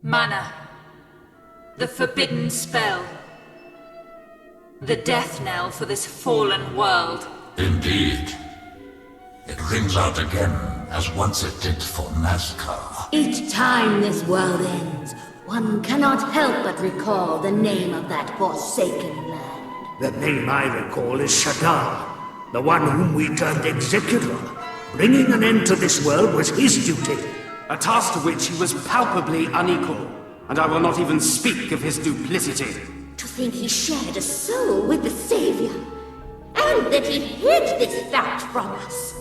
Mana. The forbidden spell. The death knell for this fallen world. Indeed. It rings out again, as once it did for Nazca. Each time this world ends, one cannot help but recall the name of that forsaken land. The name I recall is Shadar, the one whom we turned executor. Bringing an end to this world was his duty. A task to which he was palpably unequal, and I will not even speak of his duplicity. To think he shared a soul with the Savior, and that he hid this fact from us.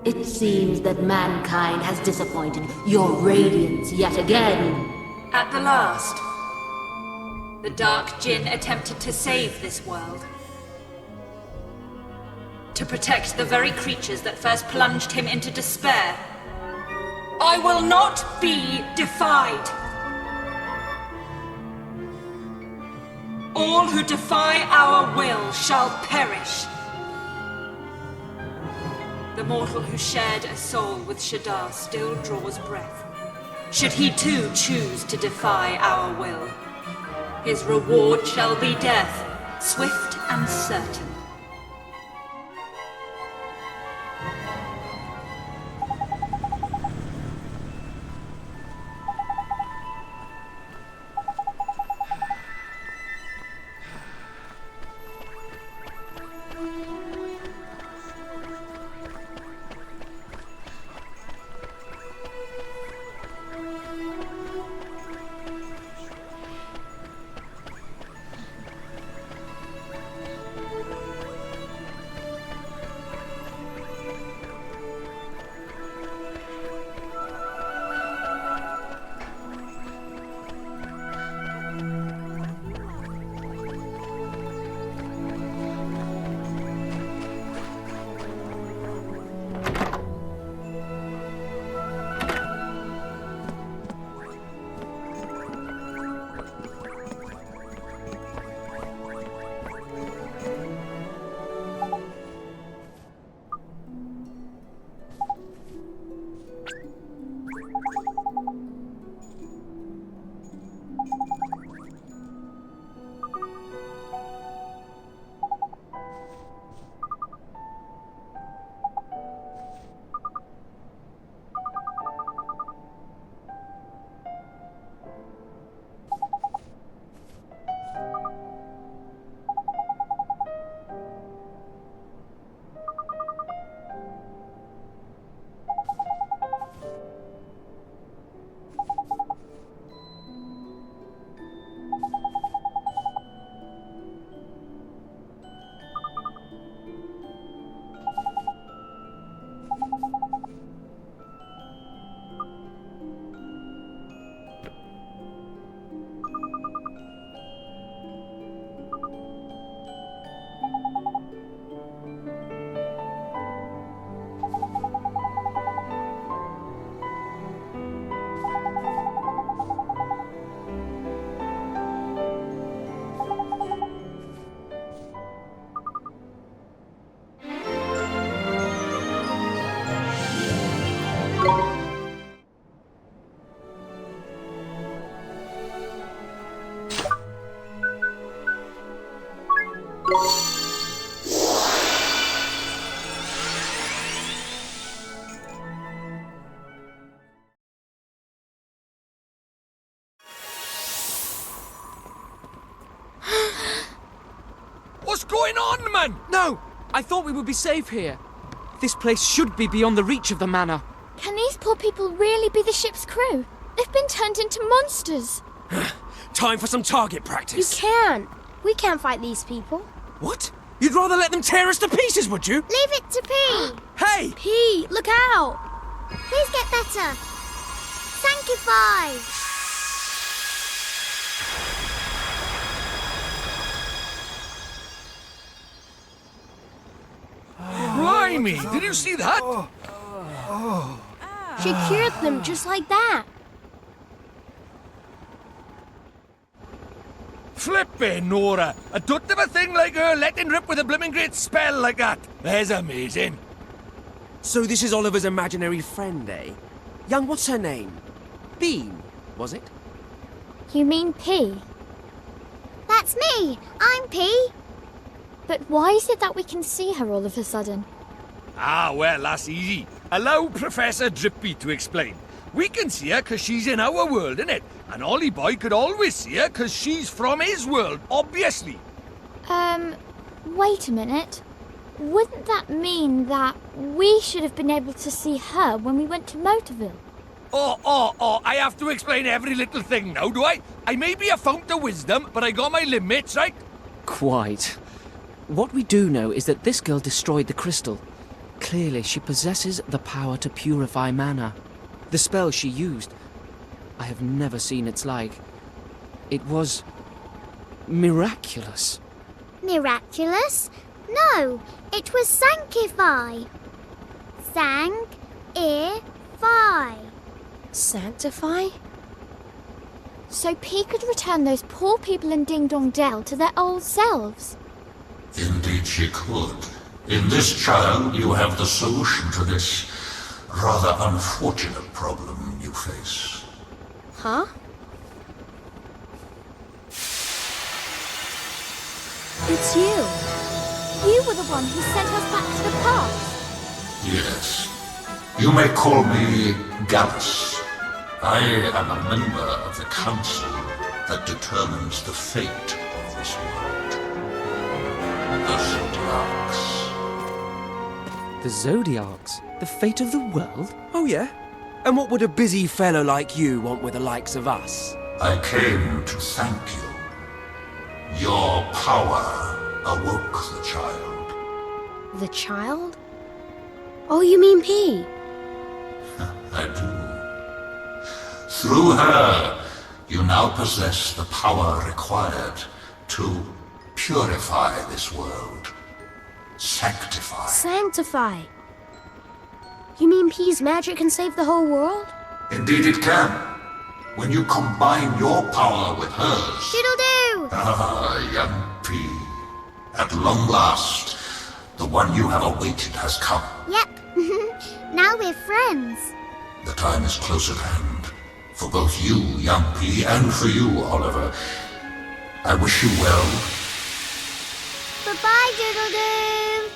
It seems that mankind has disappointed your radiance yet again. At the last, the Dark Jinn attempted to save this world. To protect the very creatures that first plunged him into despair. I will not be defied. All who defy our will shall perish. The mortal who shared a soul with Shadar still draws breath. Should he too choose to defy our will, his reward shall be death, swift and certain. What's going on, man? No! I thought we would be safe here. This place should be beyond the reach of the manor. Can these poor people really be the ship's crew? They've been turned into monsters. Time for some target You practice. can't. We can't fight these people. What? You'd rather let them tear us to pieces, would you? Leave it to P. Hey! P, look out. Please get better. Sanctify. Blimey! Did you see that? She cured them just like that. Flippin' Nora! I don't have a thing like her letting rip with a blooming great spell like that. That's amazing. So this is Oliver's imaginary friend, eh? Young, what's her name? Bean, was it? You mean P? That's me! I'm P! But why is it that we can see her all of a sudden? Ah, well, that's easy. Allow Professor Drippy to explain. We can see her because she's in our world, innit? And Ollie Boy could always see her because she's from his world, obviously. Wait a minute. Wouldn't that mean that we should have been able to see her when we went to Motorville? Oh, I have to explain every little thing now, do I? I may be a fount of wisdom, but I got my limits, right? Quite. What we do know is that this girl destroyed the crystal. Clearly, she possesses the power to purify mana. The spell she used, I have never seen its like. It was miraculous. Miraculous? No, it was sanctify. Sang-i-fi. Sanctify? So P could return those poor people in Ding Dong Dell to their old selves? Indeed she could. In this child, you have the solution to this rather unfortunate problem you face. Huh? It's you. You were the one who sent us back to the past. Yes. You may call me Gallus. I am a member of the council that determines the fate of this world. The Zodiacs. The Zodiacs? The fate of the world? Oh, yeah? And what would a busy fellow like you want with the likes of us? I came to thank you. Your power awoke the child. The child? Oh, you mean P? I do. Through her, you now possess the power required to purify this world. Sanctify. Sanctify. You mean P's magic can save the whole world? Indeed it can. When you combine your power with hers. Doodle-doo! Ah, young P. At long last, the one you have awaited has come. Yep. Now we're friends. The time is close at hand. For both you, young P, and for you, Oliver. I wish you well. Bye-bye, Doodle-doo!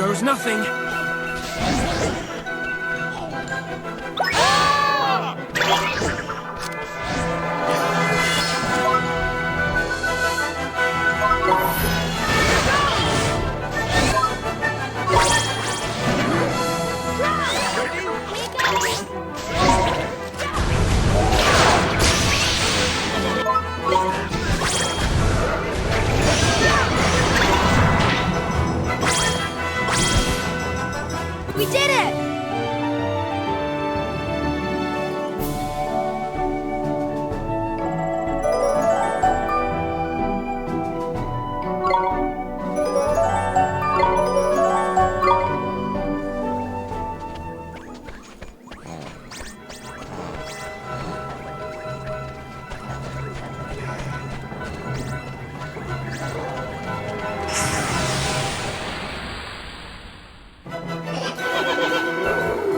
goes nothing. We did it!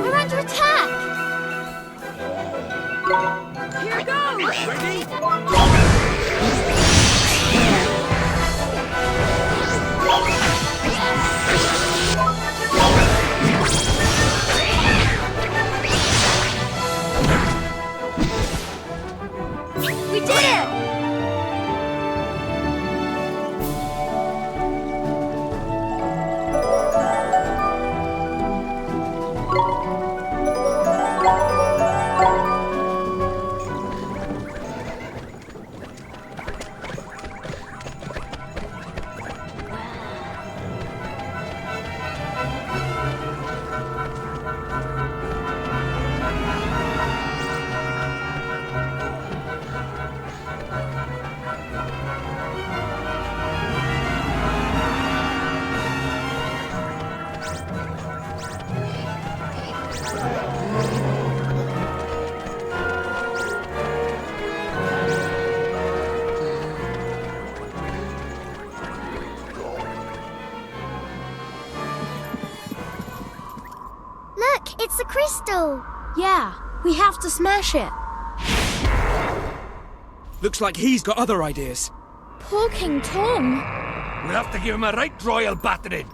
We're under attack! Here goes! Ready? We did it! Look, it's the crystal! Yeah, we have to smash it. Looks like he's got other ideas. Poor King Tom. We'll have to give him a right royal battering.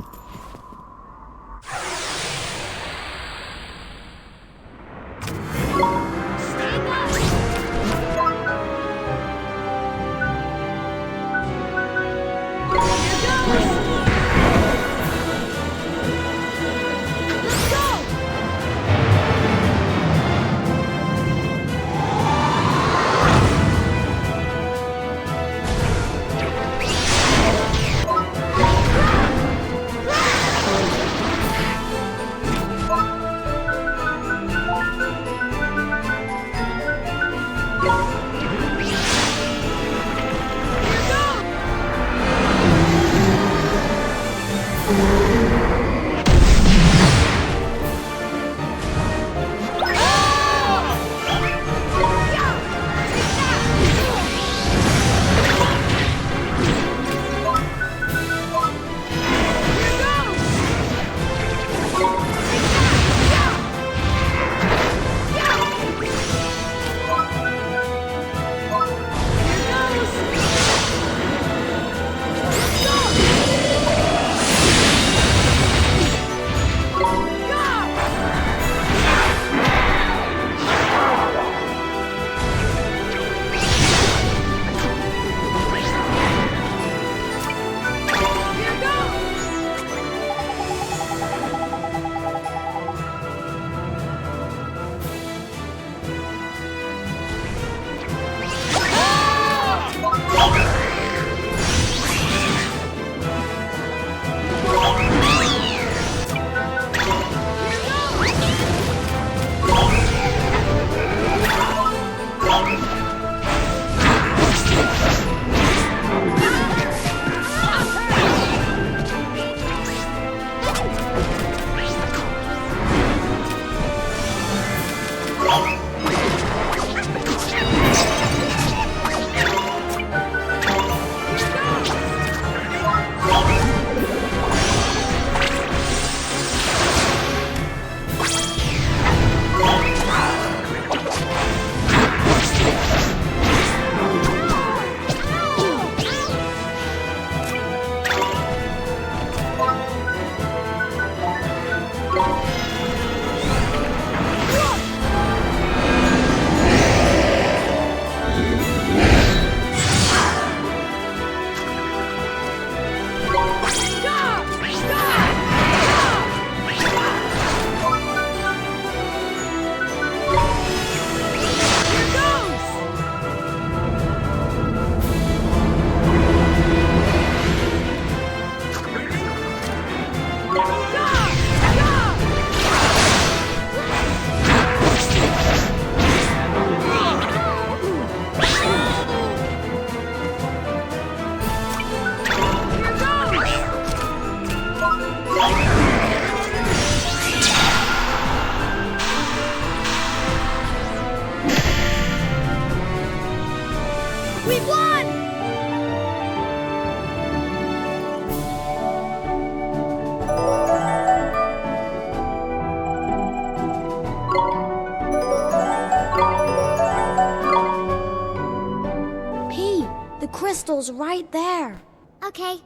crystal's right there. Okay,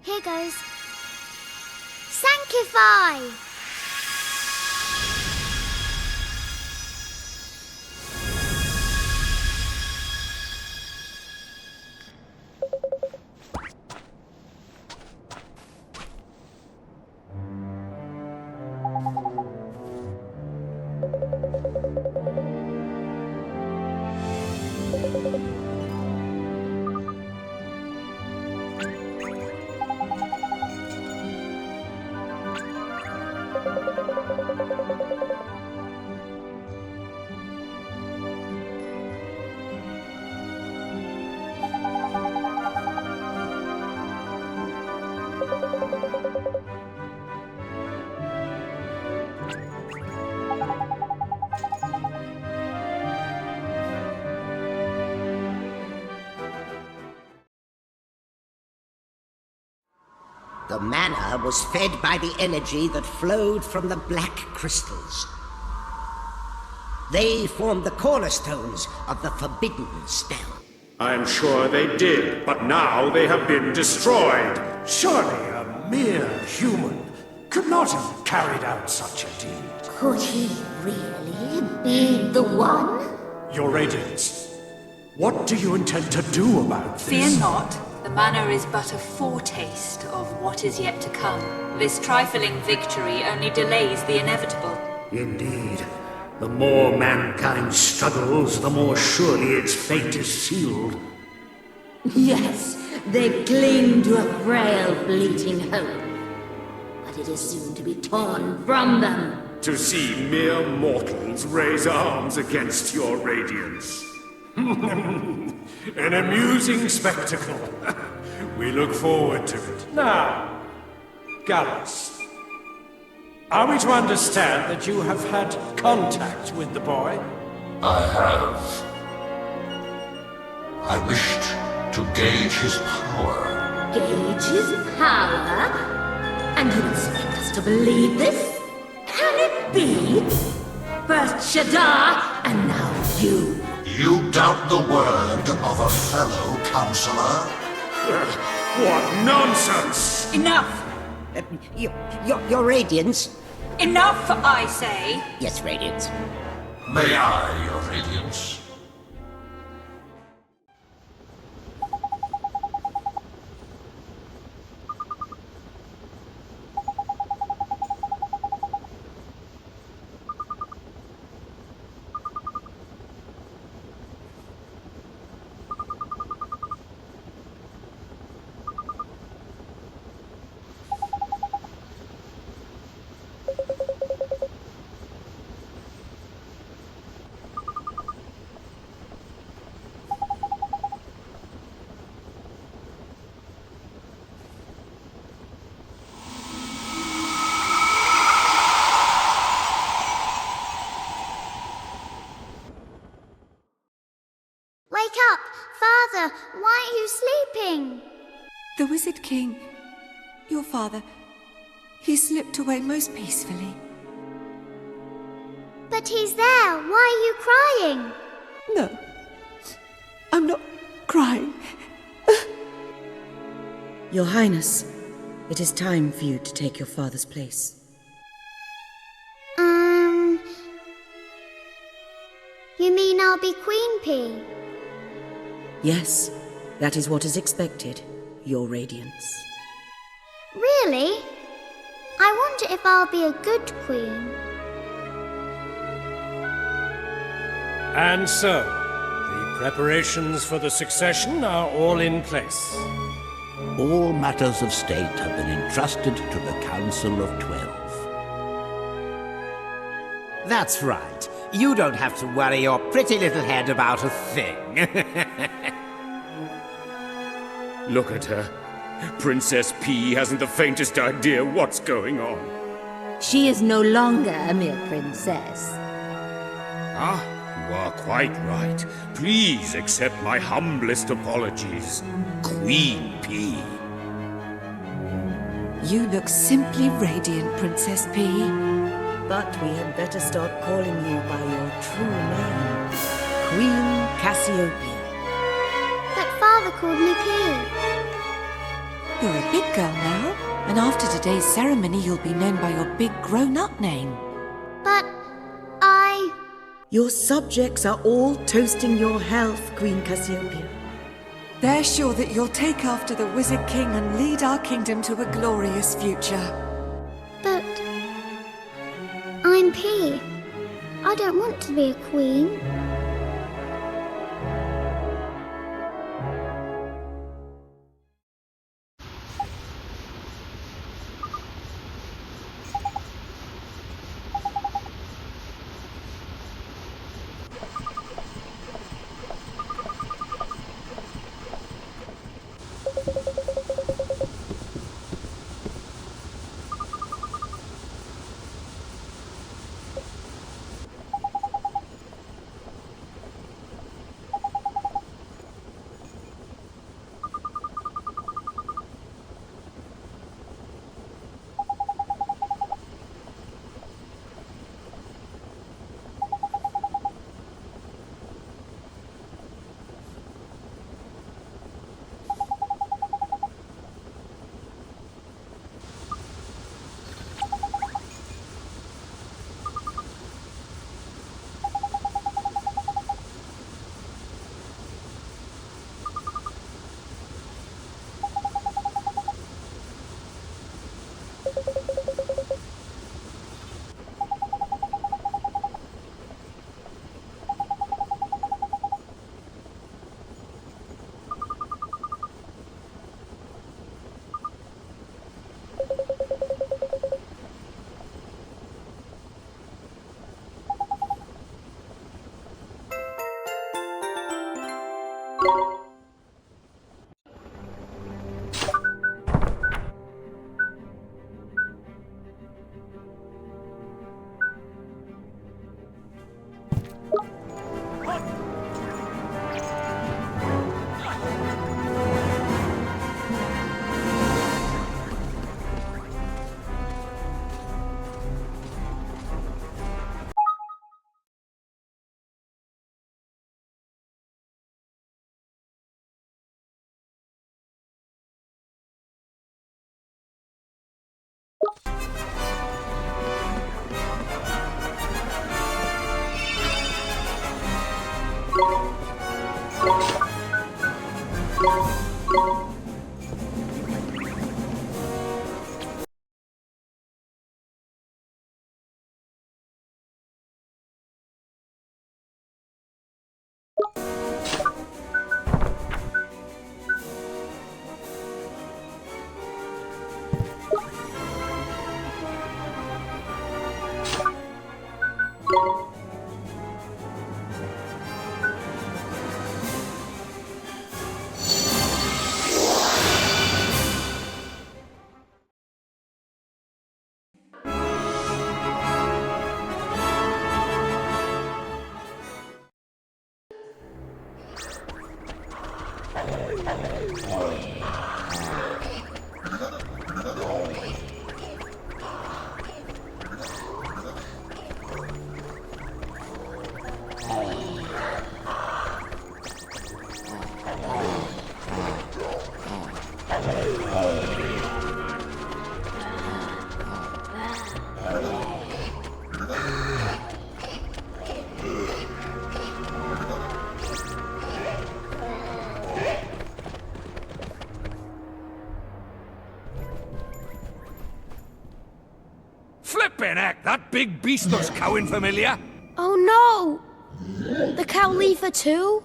here goes. Sanctify! The mana was fed by the energy that flowed from the black crystals. They formed the cornerstones of the forbidden spell. I'm sure they did, but now they have been destroyed. Surely a mere human could not have carried out such a deed. Could he really be the one? Your Radiance, what do you intend to do about this? Fear not. The manor is but a foretaste of what is yet to come. This trifling victory only delays the inevitable. Indeed. The more mankind struggles, the more surely its fate is sealed. Yes, they cling to a frail, fleeting hope. But it is soon to be torn from them. To see mere mortals raise arms against your Radiance. An amusing spectacle. We look forward to it. Now, Gallus, are we to understand that you have had contact with the boy? I have. I wished to gauge his power. Gauge his power? And you expect us to believe this? Can it be? First Shadar, and now you. You doubt the word of a fellow counselor? What nonsense! Enough! Your Radiance? Enough, I say! Yes, Radiance. May I, your Radiance? Wake up! Father, why are you sleeping? The Wizard King, your father, he slipped away most peacefully. But he's there. Why are you crying? No, I'm not crying. Your Highness, it is time for you to take your father's place. You mean I'll be Queen Pea? Yes, that is what is expected, your Radiance. Really? I wonder if I'll be a good queen. And so, the preparations for the succession are all in place. All matters of state have been entrusted to the Council of 12. That's right. You don't have to worry your pretty little head about a thing. Look at her. Princess P hasn't the faintest idea what's going on. She is no longer a mere princess. Ah, you are quite right. Please accept my humblest apologies, Queen P. You look simply radiant, Princess P. But we had better start calling you by your true name, Queen Cassiopeia. But Father, father called me P. You're a big girl now, and after today's ceremony you'll be known by your big grown-up name. But Your subjects are all toasting your health, Queen Cassiopeia. They're sure that you'll take after the Wizard King and lead our kingdom to a glorious future. But I'm P. I don't want to be a queen. Flippin' heck, that big beast looks cowing familiar. Oh no! The Cowleafer too?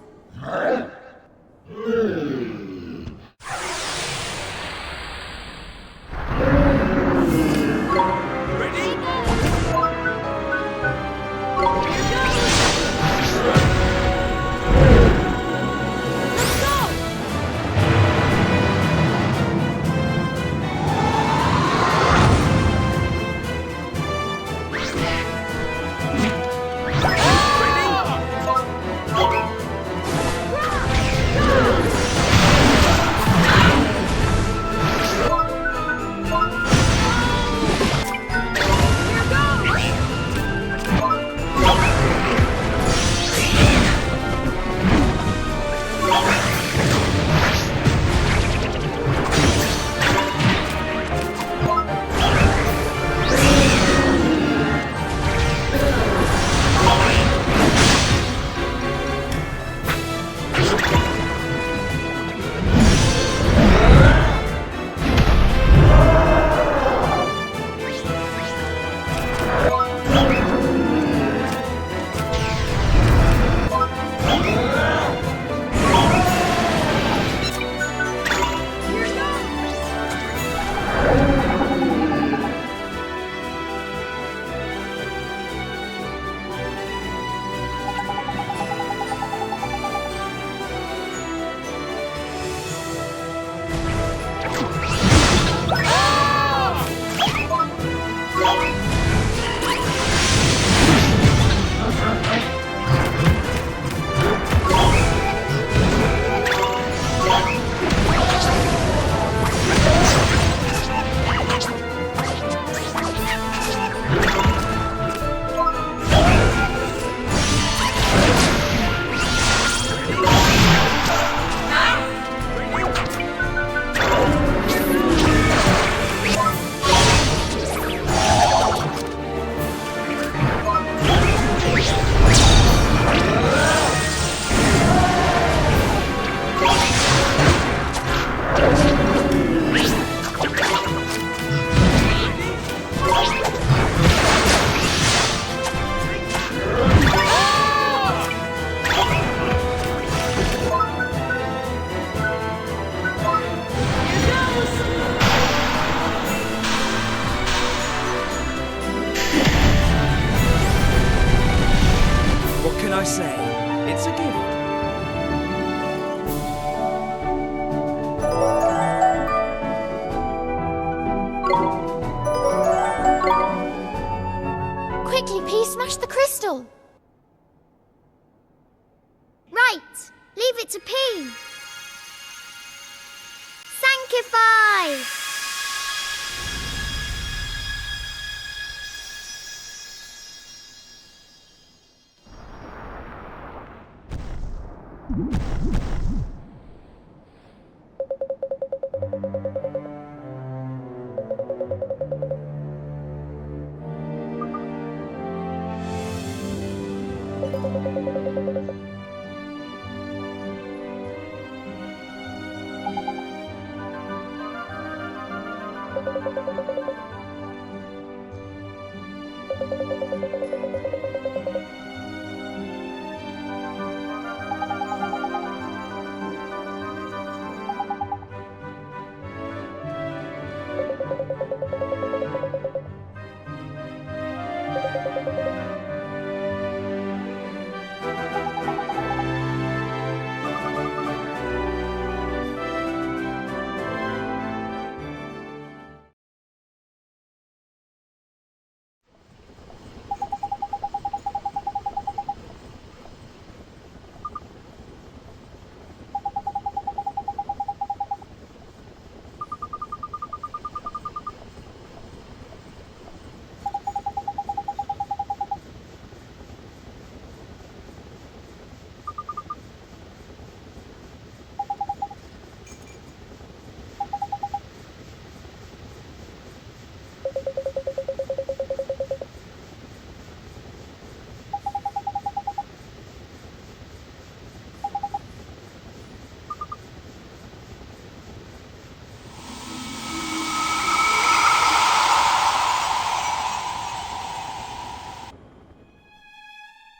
can I say? It's a gift. Quickly, P, smash the crystal! Right! Leave it to P! Sanctify!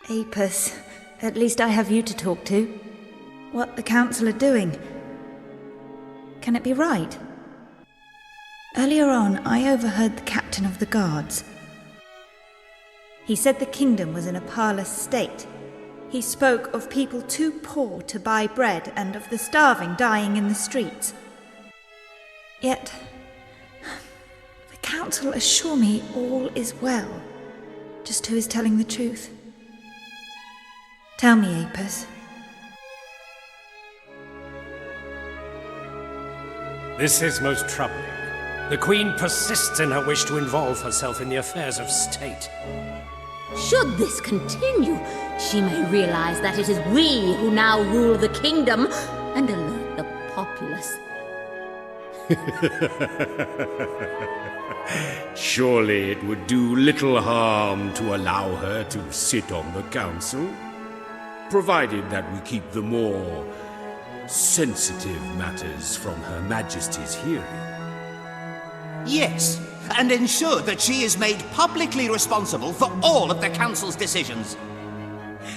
Apis, at least I have you to talk to. What the Council are doing. Can it be right? Earlier on, I overheard the captain of the guards. He said the kingdom was in a parlous state. He spoke of people too poor to buy bread and of the starving dying in the streets. Yet, the Council assure me all is well. Just who is telling the truth? Tell me, Apis. This is most troubling. The Queen persists in her wish to involve herself in the affairs of state. Should this continue, she may realize that it is we who now rule the kingdom and alert the populace. Surely it would do little harm to allow her to sit on the council, provided that we keep the more sensitive matters from Her Majesty's hearing. Yes, and ensure that she is made publicly responsible for all of the Council's decisions.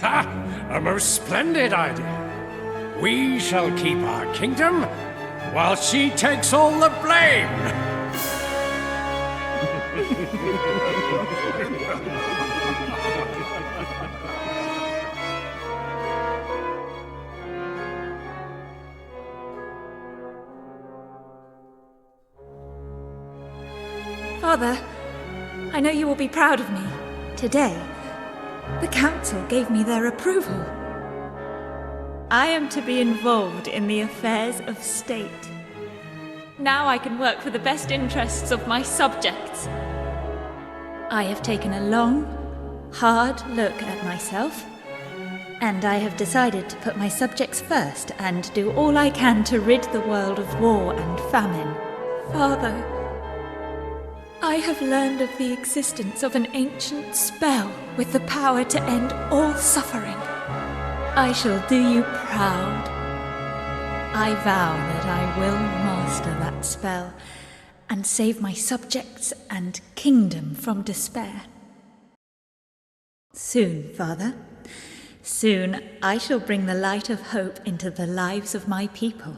Ha! A most splendid idea. We shall keep our kingdom while she takes all the blame. Father, I know you will be proud of me. Today, the Council gave me their approval. I am to be involved in the affairs of state. Now I can work for the best interests of my subjects. I have taken a long, hard look at myself, and I have decided to put my subjects first and do all I can to rid the world of war and famine. Father, I have learned of the existence of an ancient spell with the power to end all suffering. I shall do you proud. I vow that I will master that spell and save my subjects and kingdom from despair. Soon, Father, soon I shall bring the light of hope into the lives of my people.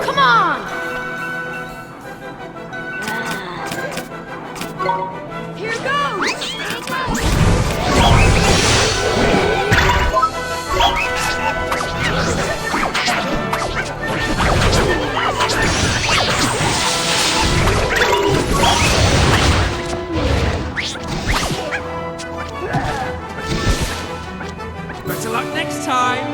Come on! Here goes! Better luck next time!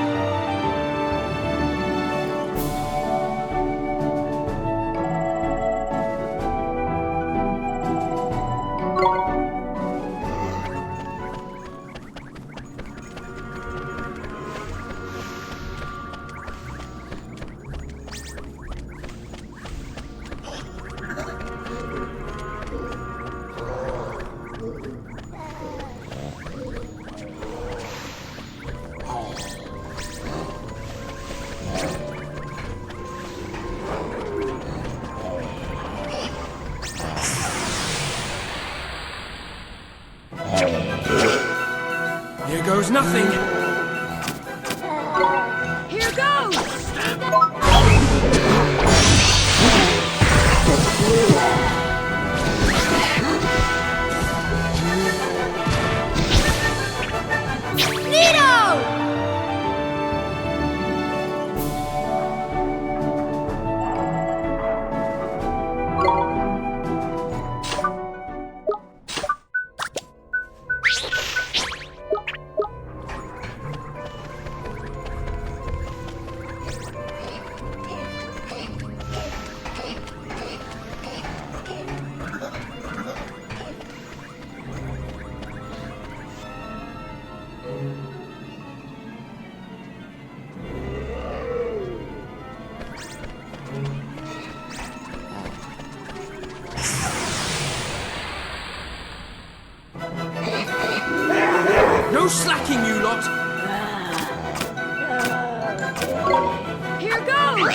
Here goes nothing. Here goes! Nito! No slacking, you lot! Here goes!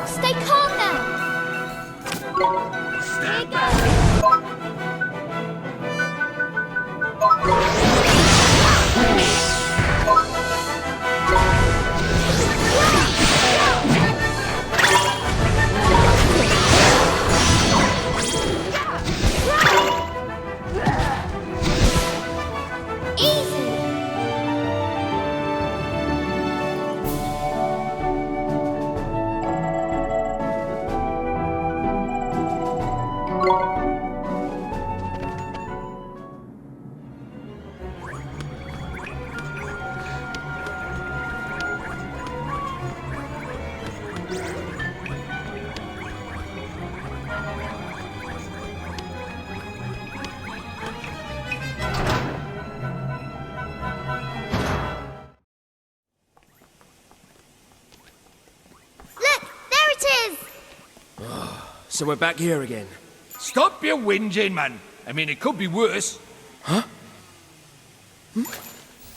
Stay calm now! Stay calm! So we're back here again. Stop your whinging, man. I mean, it could be worse. Huh?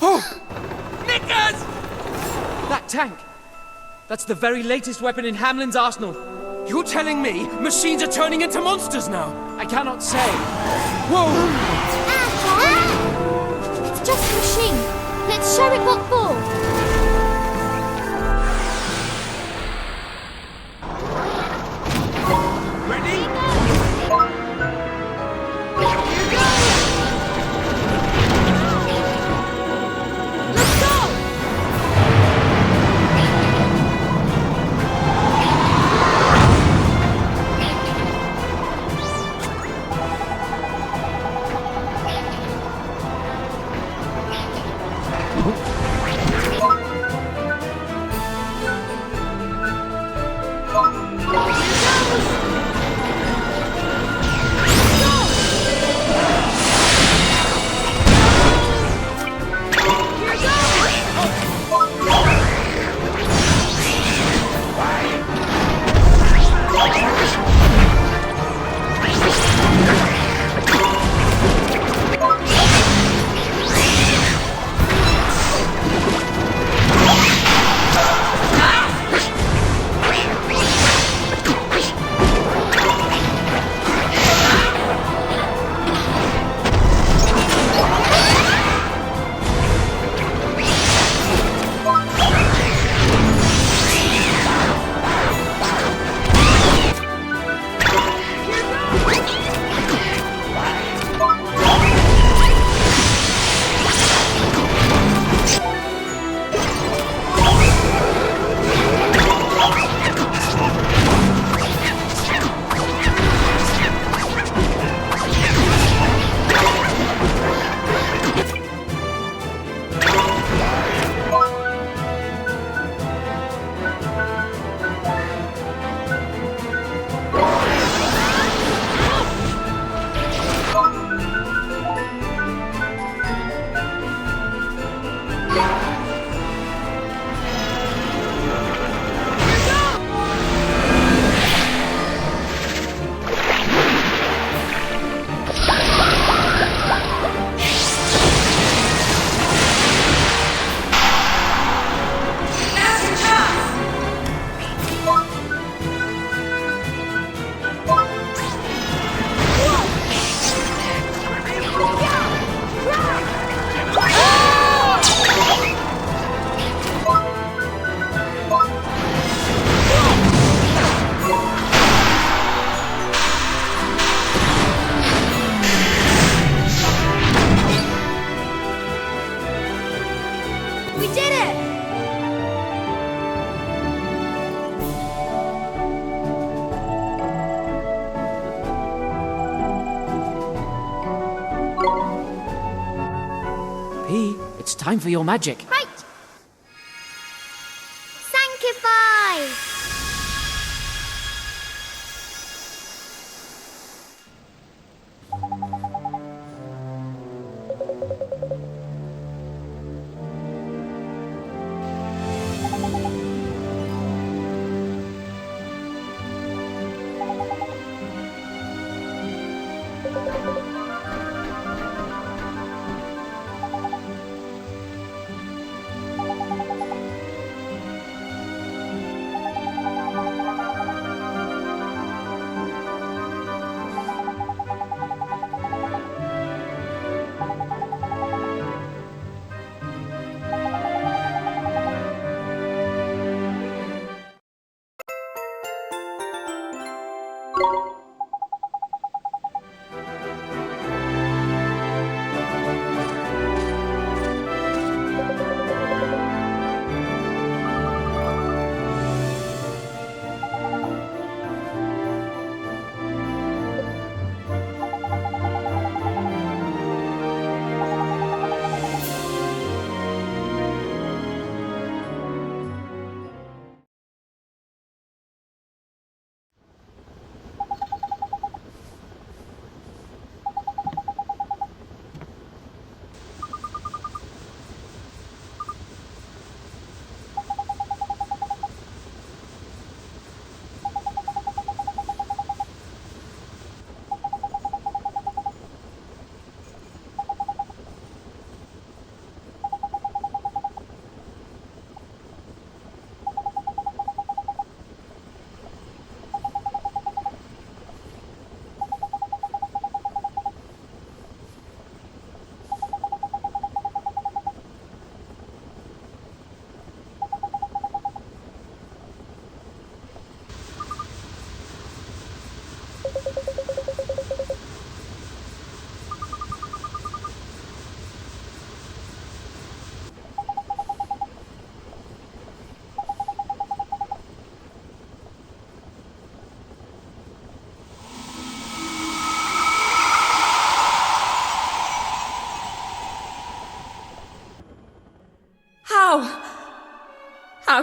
Oh! Knickers! That tank! That's the very latest weapon in Hamlin's arsenal. You're telling me machines are turning into monsters now? I cannot say. Whoa! It's just a machine. Let's show it what for. It's time for your magic. Right. Sanctify!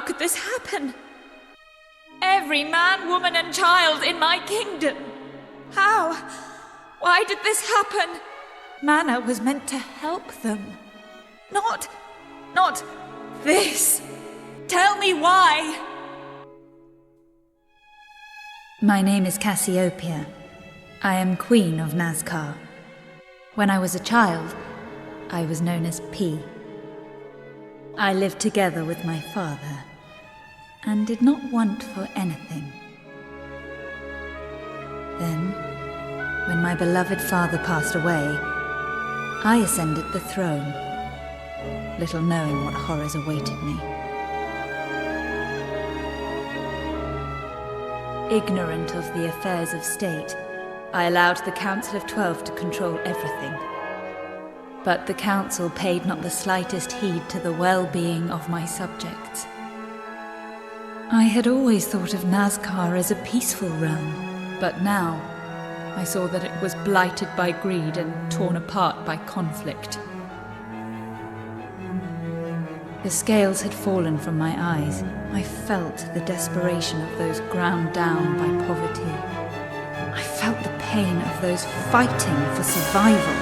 could this happen? Every man, woman, and child in my kingdom. How? Why did this happen? Mana was meant to help them. Not this. Tell me why. My name is Cassiopeia. I am Queen of Nazcar. When I was a child, I was known as P. I lived together with my father, and did not want for anything. Then, when my beloved father passed away, I ascended the throne, little knowing what horrors awaited me. Ignorant of the affairs of state, I allowed the Council of 12 to control everything. But the Council paid not the slightest heed to the well-being of my subjects. I had always thought of Nazcar as a peaceful realm, but now I saw that it was blighted by greed and torn apart by conflict. The scales had fallen from my eyes. I felt the desperation of those ground down by poverty. I felt the pain of those fighting for survival.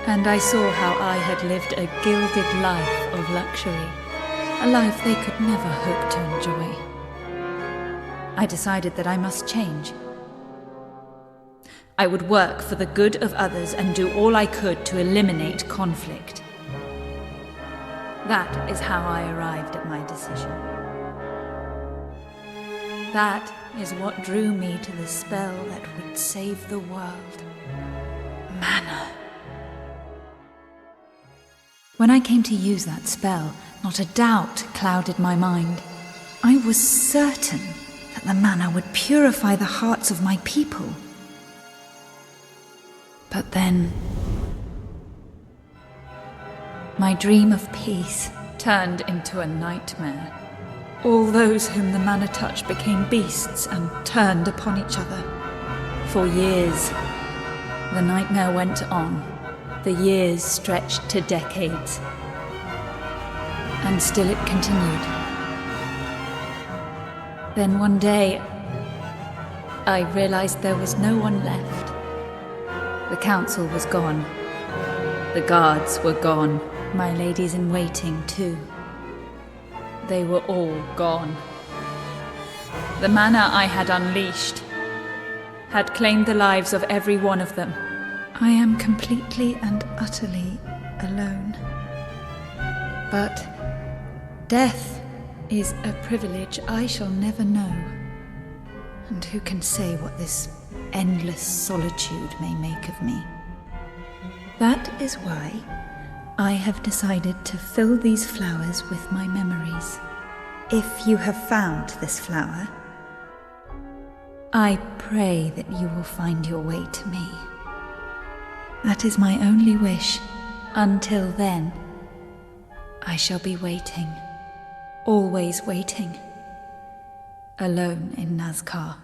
And I saw how I had lived a gilded life of luxury, a life they could never hope to enjoy. I decided that I must change. I would work for the good of others and do all I could to eliminate conflict. That is how I arrived at my decision. That is what drew me to the spell that would save the world. Mana. When I came to use that spell, not a doubt clouded my mind. I was certain that the mana would purify the hearts of my people. But then, my dream of peace turned into a nightmare. All those whom the mana touched became beasts and turned upon each other. For years, the nightmare went on. The years stretched to decades. And still it continued. Then one day, I realized there was no one left. The council was gone. The guards were gone. My ladies in waiting, too. They were all gone. The mana I had unleashed had claimed the lives of every one of them. I am completely and utterly alone. But death is a privilege I shall never know. And who can say what this endless solitude may make of me? That is why I have decided to fill these flowers with my memories. If you have found this flower, I pray that you will find your way to me. That is my only wish. Until then, I shall be waiting, always waiting, alone in Nazcar.